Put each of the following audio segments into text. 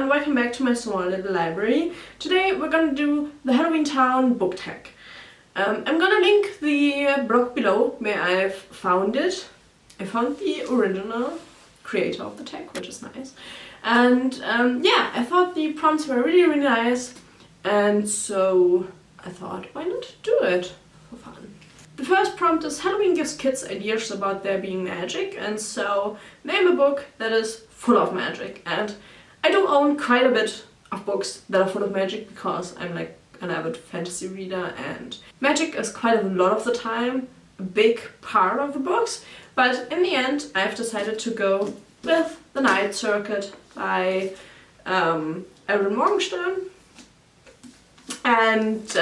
and welcome back to my small little library. Today we're gonna do the Halloweentown Book Tag. I'm gonna link the blog below where I've found it. I found the original creator of the tag, which is nice. And yeah, I thought the prompts were really nice, and so I thought, why not do it for fun? The first prompt is Halloween gives kids ideas about there being magic, and so name a book that is full of magic. And I do own quite a bit of books that are full of magic because I'm like an avid fantasy reader, and magic is quite a lot of the time a big part of the books. But in the end, I've decided to go with The Night Circuit by Erin Morgenstern. And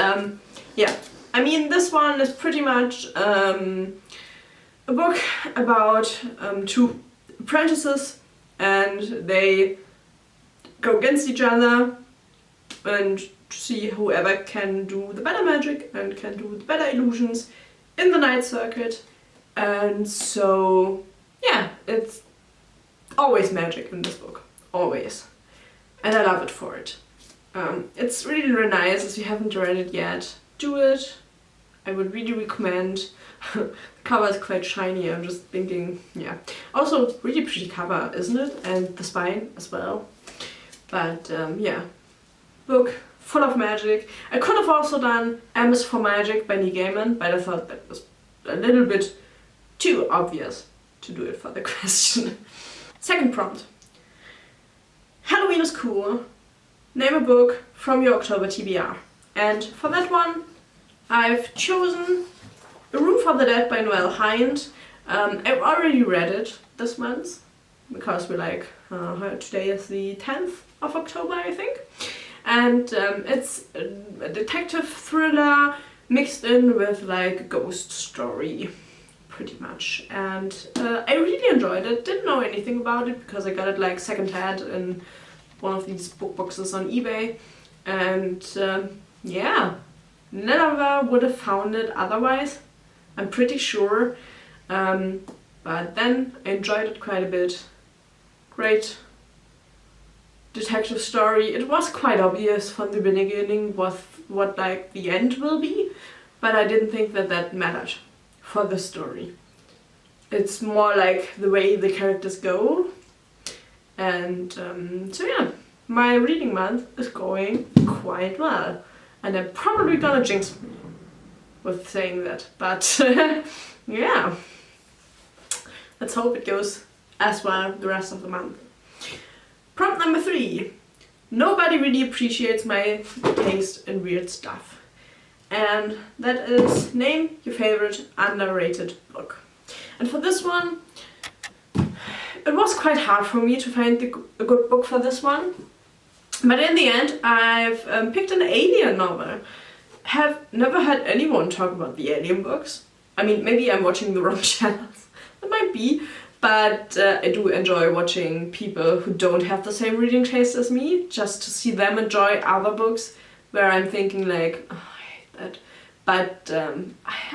yeah, I mean, this one is pretty much a book about two apprentices, and they go against each other and see whoever can do the better magic and can do the better illusions in the Night Circuit. And so yeah, it's always magic in this book, always, and I love it for it. It's really, really nice. If you haven't read it yet, do it. I would really recommend. The cover is quite shiny. I'm just thinking, yeah. Also, really pretty cover, isn't it? And the spine as well. But yeah, book full of magic. I could have also done M is for Magic by Neil Gaiman, but I thought that was a little bit too obvious to do it for the question. Second prompt. Halloween is cool. Name a book from your October TBR. And for that one, I've chosen A Room for the Dead by Noelle Hind. I've already read it this month because we're like, today is the 10th of October, I think. And it's a detective thriller mixed in with like a ghost story, pretty much. And I really enjoyed it. Didn't know anything about it because I got it like secondhand in one of these book boxes on eBay. And yeah, never would have found it otherwise, I'm pretty sure. But then I enjoyed it quite a bit. Great detective story. It was quite obvious from the beginning what like the end will be, but I didn't think that that mattered for the story. It's more like the way the characters go. And so yeah, my reading month is going quite well. And I'm probably gonna jinx me with saying that, but yeah, let's hope it goes as well the rest of the month. Prompt number 3. Nobody really appreciates my taste in weird stuff. And that is name your favorite unnerrated book. And for this one, it was quite hard for me to find a good book for this one. But in the end, I've picked an alien novel. Have never had anyone talk about the alien books. I mean, maybe I'm watching the wrong channels. It might be. But I do enjoy watching people who don't have the same reading taste as me, just to see them enjoy other books where I'm thinking like, oh, I hate that. But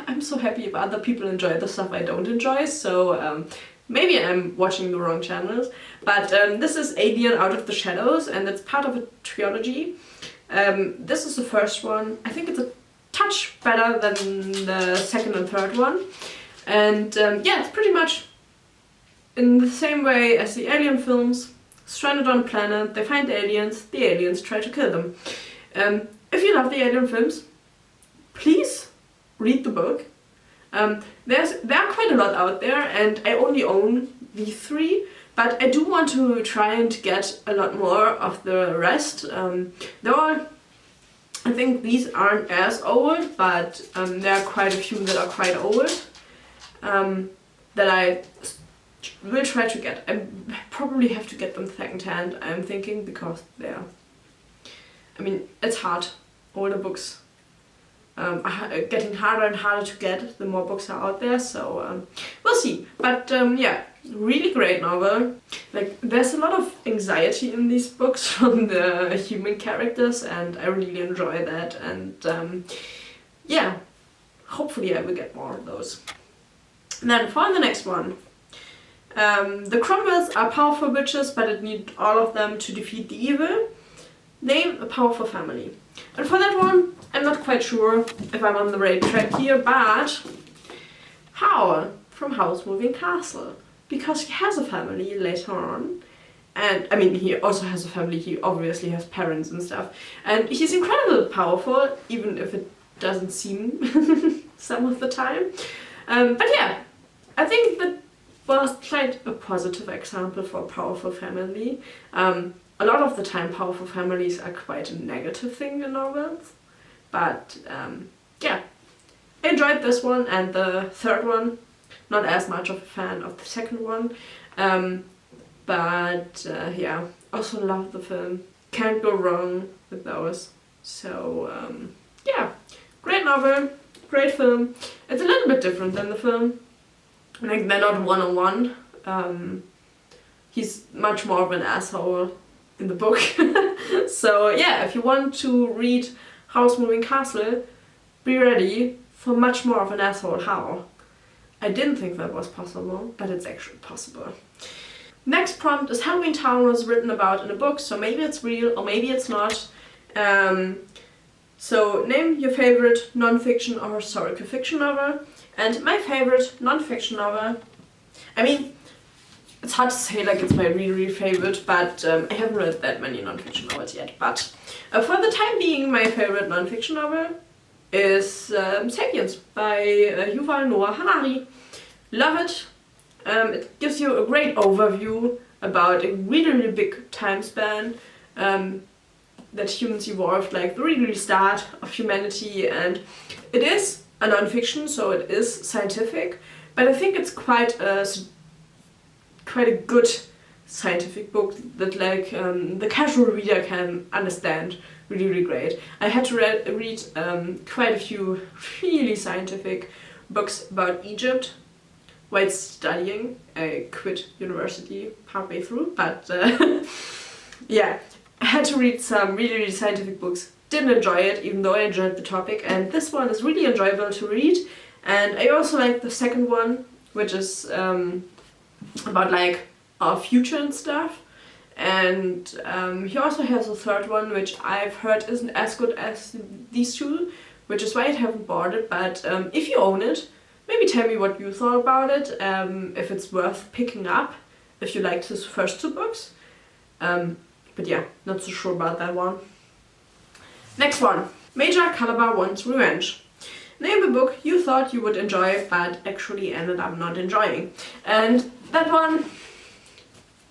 I'm so happy if other people enjoy the stuff I don't enjoy, so maybe I'm watching the wrong channels. But this is Alien Out of the Shadows, and it's part of a trilogy. This is the first one. I think it's a touch better than the second and third one. And yeah, it's pretty much in the same way as the Alien films. Stranded on a planet, they find aliens, the aliens try to kill them. If you love the Alien films, please read the book. There are quite a lot out there, and I only own these 3, but I do want to try and get a lot more of the rest. They're all, I think these aren't as old, but there are quite a few that are quite old that I will try to get. I probably have to get them secondhand, I'm thinking, because they're, I mean, it's hard. Older books are getting harder and harder to get the more books are out there, so we'll see. But yeah, really great novel. Like, there's a lot of anxiety in these books from the human characters, and I really enjoy that. And yeah, hopefully I will get more of those. And then for the next one, The Cromwells are powerful witches, but it needs all of them to defeat the evil. Name a powerful family. And for that one, I'm not quite sure if I'm on the right track here, but Howl from Howl's Moving Castle. Because he has a family later on. And, I mean, he also has a family, he obviously has parents and stuff. And he's incredibly powerful, even if it doesn't seem some of the time. But yeah, I think that was quite a positive example for a powerful family. A lot of the time powerful families are quite a negative thing in novels. But yeah, I enjoyed this one and the third one. Not as much of a fan of the second one. But yeah, also love the film. Can't go wrong with those. So yeah, great novel, great film. It's a little bit different than the film. Like, they're not one-on-one. He's much more of an asshole in the book. So yeah, if you want to read Howl's Moving Castle, be ready for much more of an asshole Howl. I didn't think that was possible, but it's actually possible. Next prompt is Halloweentown was written about in a book, so maybe it's real or maybe it's not. So name your favorite non-fiction or historical fiction novel. And my favorite non-fiction novel, I mean, it's hard to say like it's my really favorite, but I haven't read that many non-fiction novels yet. But for the time being, my favorite non-fiction novel is Sapiens by Yuval Noah Harari. Love it. It gives you a great overview about a really big time span that humans evolved, like the really start of humanity, and it is a non-fiction, so it is scientific, but I think it's quite a good scientific book that like the casual reader can understand really great. I had to read quite a few really scientific books about Egypt while studying. I quit university partway through, but yeah, I had to read some really scientific books. Didn't enjoy it, even though I enjoyed the topic, and this one is really enjoyable to read. And I also like the second one, which is about like our future and stuff. And he also has a third one, which I've heard isn't as good as these two, which is why I haven't bought it. But if you own it, maybe tell me what you thought about it, if it's worth picking up, if you liked his first two books. But yeah, not so sure about that one. Next one. Major Calabar Wants Revenge. Name a book you thought you would enjoy, but actually ended up not enjoying. And that one,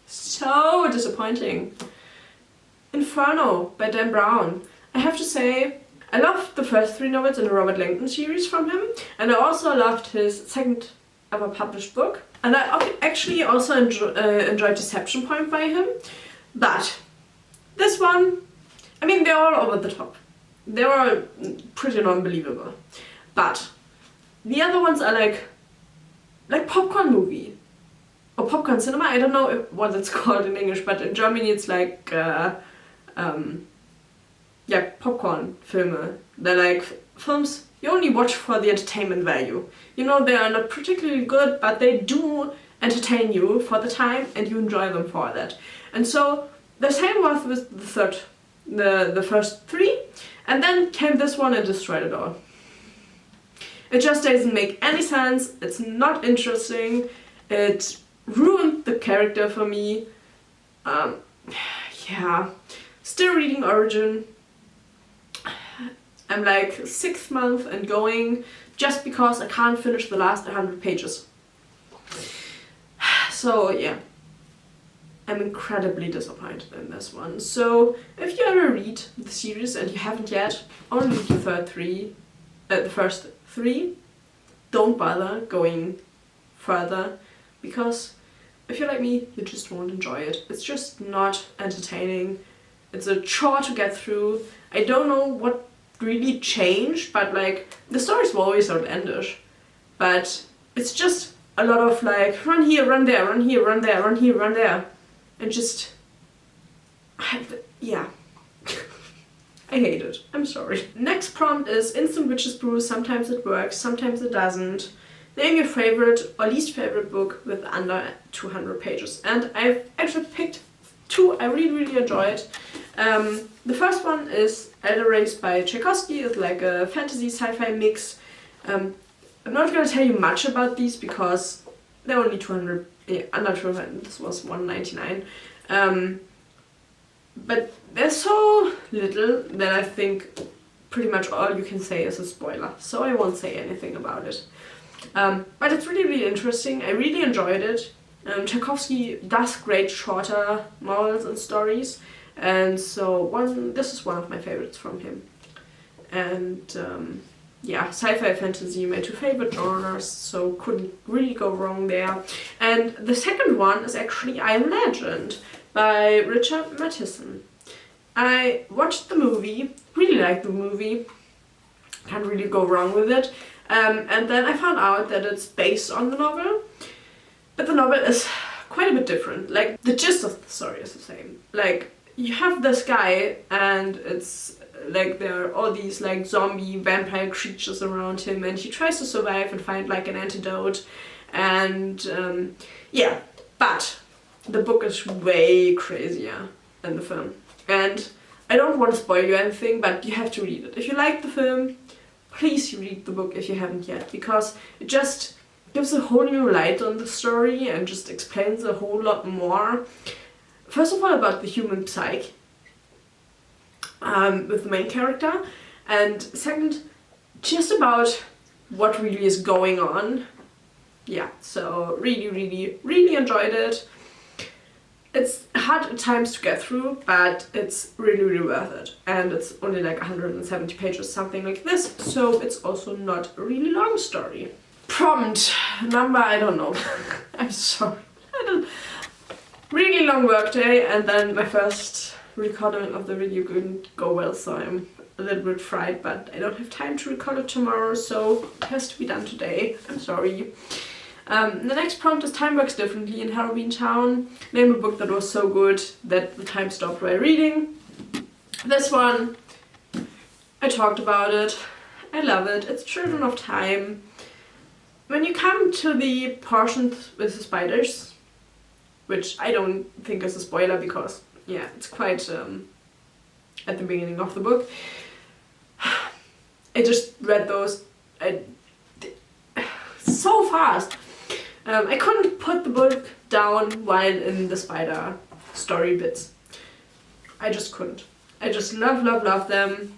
so disappointing. Inferno by Dan Brown. I have to say, I loved the first three novels in the Robert Langdon series from him, and I also loved his second ever published book. And I actually also enjoyed Deception Point by him. But this one, I mean, they're all over the top. They were pretty non-believable. But the other ones are like popcorn movie. Or popcorn cinema, I don't know what it's called in English, but in Germany it's like, yeah, popcorn filme. They're like films you only watch for the entertainment value. You know, they are not particularly good, but they do entertain you for the time and you enjoy them for that. And so the same was with the first three, and then came this one and destroyed it all. It just doesn't make any sense, it's not interesting, it ruined the character for me. Yeah, still reading Origin. I'm like 6th month and going just because I can't finish the last 100 pages. So yeah, I'm incredibly disappointed in this one. So if you ever read the series and you haven't yet, only read the first three, don't bother going further, because if you're like me, you just won't enjoy it. It's just not entertaining. It's a chore to get through. I don't know what really changed, but like the stories were always outlandish. But it's just a lot of like run here, run there, run here, run there, run here, run there. And just, yeah. I hate it. I'm sorry. Next prompt is Instant Witches Brew. Sometimes it works, sometimes it doesn't. name your favorite or least favorite book with under 200 pages. And I've actually picked 2 I really enjoyed. The first one is Elder Race by Tchaikovsky. It's like a fantasy sci-fi mix. I'm not going to tell you much about these because they're only 200, under 200. This was 199. But they're so little that I think pretty much all you can say is a spoiler. So I won't say anything about it. But it's really interesting. I really enjoyed it. Tchaikovsky does great shorter novels and stories, and so this is one of my favorites from him. And yeah, sci-fi fantasy, my 2 favorite genres, so couldn't really go wrong there. And the second one is actually I Am Legend by Richard Matheson. I watched the movie, really liked the movie, can't really go wrong with it. And then I found out that it's based on the novel. But the novel is quite a bit different. Like, the gist of the story is the same. Like, you have this guy and it's like there are all these like zombie vampire creatures around him, and he tries to survive and find like an antidote. And yeah, but the book is way crazier than the film. And I don't want to spoil you anything, but you have to read it. If you like the film, please read the book if you haven't yet, because it just gives a whole new light on the story and just explains a whole lot more. First of all, about the human psyche with the main character, and second, just about what really is going on. Yeah, so really enjoyed it. It's hard at times to get through, but it's really worth it. And it's only like 170 pages, something like this, so it's also not a really long story. Prompt number, I don't know. I'm sorry. Really long work day, and then my first recording of the video didn't go well, so I'm a little bit fried, but I don't have time to record it tomorrow, so it has to be done today. I'm sorry. The next prompt is Time Works Differently in Halloweentown. Name a book that was so good that the time stopped while reading. This one, I talked about it. I love it. It's Children of Time. When you come to the portion with the spiders, which I don't think is a spoiler because, yeah, it's quite at the beginning of the book. I just read those so fast. I couldn't put the book down while in the spider story bits. I just couldn't. I just love them.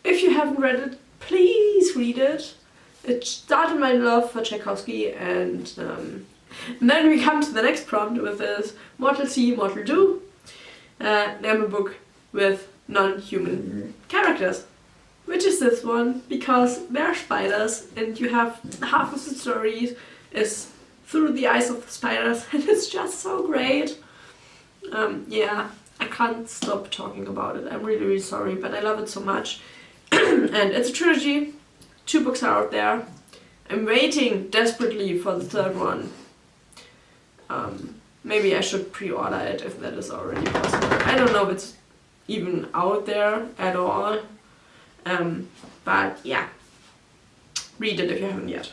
If you haven't read it, please read it. It started my love for Tchaikovsky, and then we come to the next prompt with this Mortal See, Mortal Do. Name a book with non-human characters. Which is this one, because they're spiders and you have half of the story is through the eyes of the spiders, and it's just so great. Yeah, I can't stop talking about it. I'm really sorry, but I love it so much. And it's a trilogy. 2 books are out there. I'm waiting desperately for the 3rd one. Maybe I should pre-order it if that is already possible. I don't know if it's even out there at all. But yeah, read it if you haven't yet.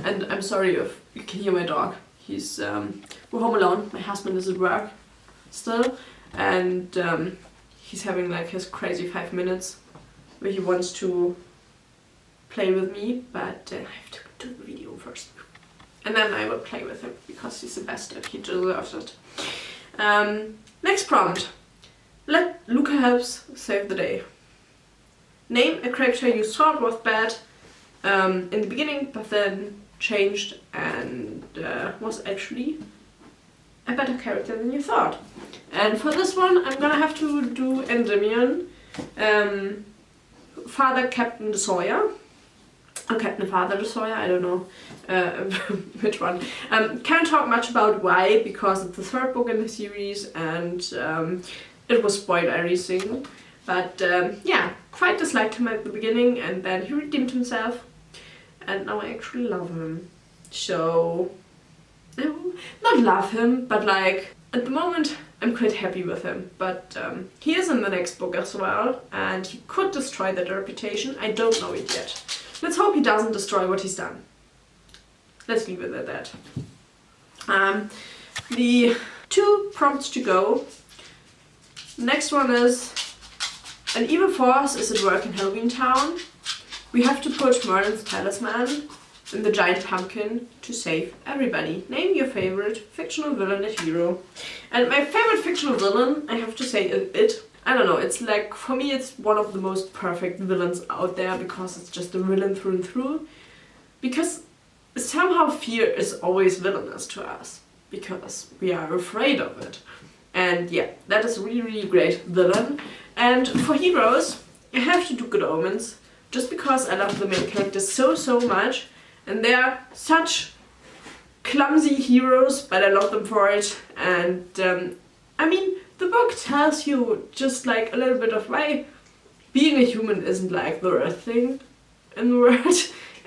And I'm sorry if you can hear my dog. He's we're home alone. My husband is at work still, and he's having like his crazy 5 minutes where he wants to play with me, but I have to do the video first. And then I will play with him because he's the bastard. He deserves it. Next prompt. Let Luca Helps save the day. Name a character you thought was bad in the beginning, but then changed and was actually a better character than you thought. And for this one, I'm gonna have to do Endymion, Father Captain de Sawyer, or Captain Father de Sawyer, I don't know which one. Can't talk much about why, because it's the 3rd book in the series and it was spoiled everything. But yeah, quite disliked him at the beginning, and then he redeemed himself, and now I actually love him. So, not love him, but like, at the moment I'm quite happy with him. But he is in the next book as well, and he could destroy that reputation. I don't know it yet. Let's hope he doesn't destroy what he's done. let's leave it at that. The 2 prompts to go. Next one is, an evil force is at work in Halloweentown. We have to put Merlin's talisman in the giant pumpkin to save everybody. Name your favorite fictional villain and hero. And my favorite fictional villain, I have to say, is It. I don't know, it's like, for me it's one of the most perfect villains out there because it's just a villain through and through. Because somehow fear is always villainous to us. Because we are afraid of it. And yeah, that is a really, really great villain. And for heroes, I have to do Good Omens. Just because I love the main characters so much. And they are such clumsy heroes, but I love them for it. And I mean, the book tells you just like a little bit of why being a human isn't like the worst thing in the world.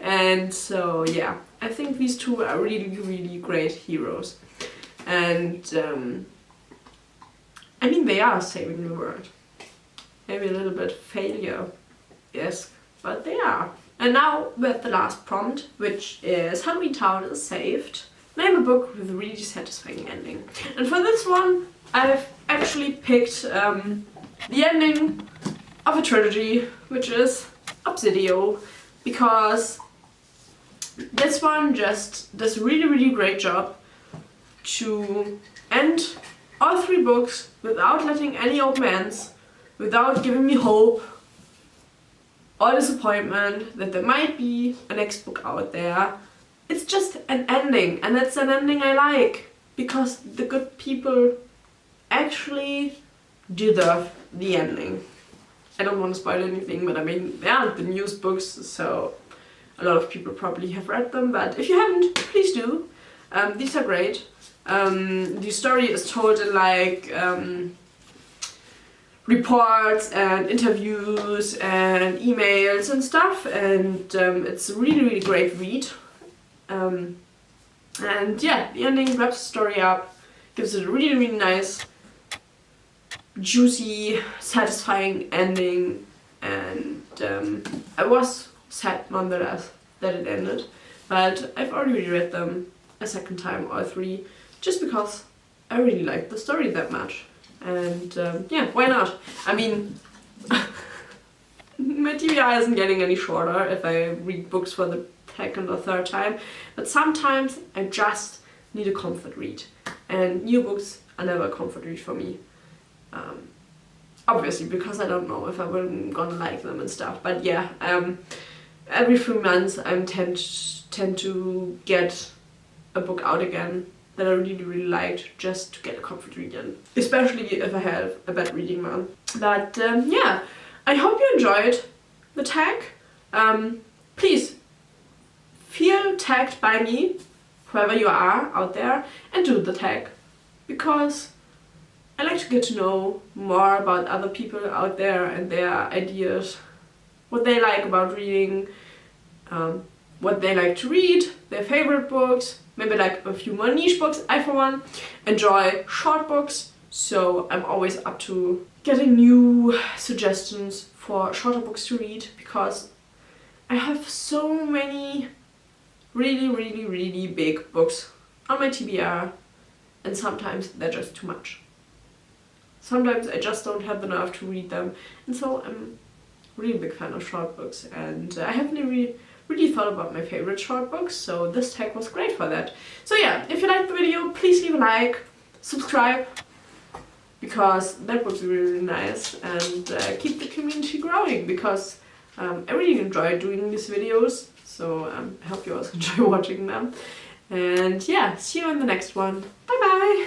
And so yeah, I think these 2 are really, really great heroes. And I mean, they are saving the world. Maybe a little bit failure, yes, but they are. And now with the last prompt, which is Halloweentown is saved. Name a book with a really satisfying ending. And for this one, I've actually picked the ending of a trilogy, which is Obsidio, because this one just does a really, really great job to end all 3 books without letting any open ends, without giving me hope or disappointment that there might be a next book out there. It's just an ending, and it's an ending I like, because the good people actually deserve the ending. I don't want to spoil anything, but I mean, they aren't the newest books, so a lot of people probably have read them, but if you haven't, please do. These are great. The story is told in like reports and interviews and emails and stuff, and it's a really, really great read. And yeah, the ending wraps the story up, gives it a really, really nice, juicy, satisfying ending, and I was sad nonetheless that it ended, but I've already read them a second time, all 3, just because I really liked the story that much. And yeah, why not? I mean, my TBR isn't getting any shorter if I read books for the 2nd or 3rd time, but sometimes I just need a comfort read, and new books are never a comfort read for me. Obviously, because I don't know if I'm gonna like them and stuff, but yeah, every few months I tend to get a book out again that I really, really liked, just to get a comfort read in, especially if I have a bad reading month. But yeah, I hope you enjoyed the tag. Please feel tagged by me, whoever you are out there, and do the tag, because I like to get to know more about other people out there and their ideas, what they like about reading, what they like to read, their favorite books, maybe like a few more niche books. I, for one, enjoy short books, so I'm always up to getting new suggestions for shorter books to read, because I have so many really, really, really big books on my TBR, and sometimes they're just too much. Sometimes I just don't have the nerve to read them, and so I'm really a big fan of short books, and I haven't really thought about my favorite short books, so this tag was great for that. So yeah, if you liked the video, please leave a like, subscribe, because that would be really nice, and keep the community growing, because I really enjoy doing these videos, so I hope you also enjoy watching them. And yeah, see you in the next one. Bye bye!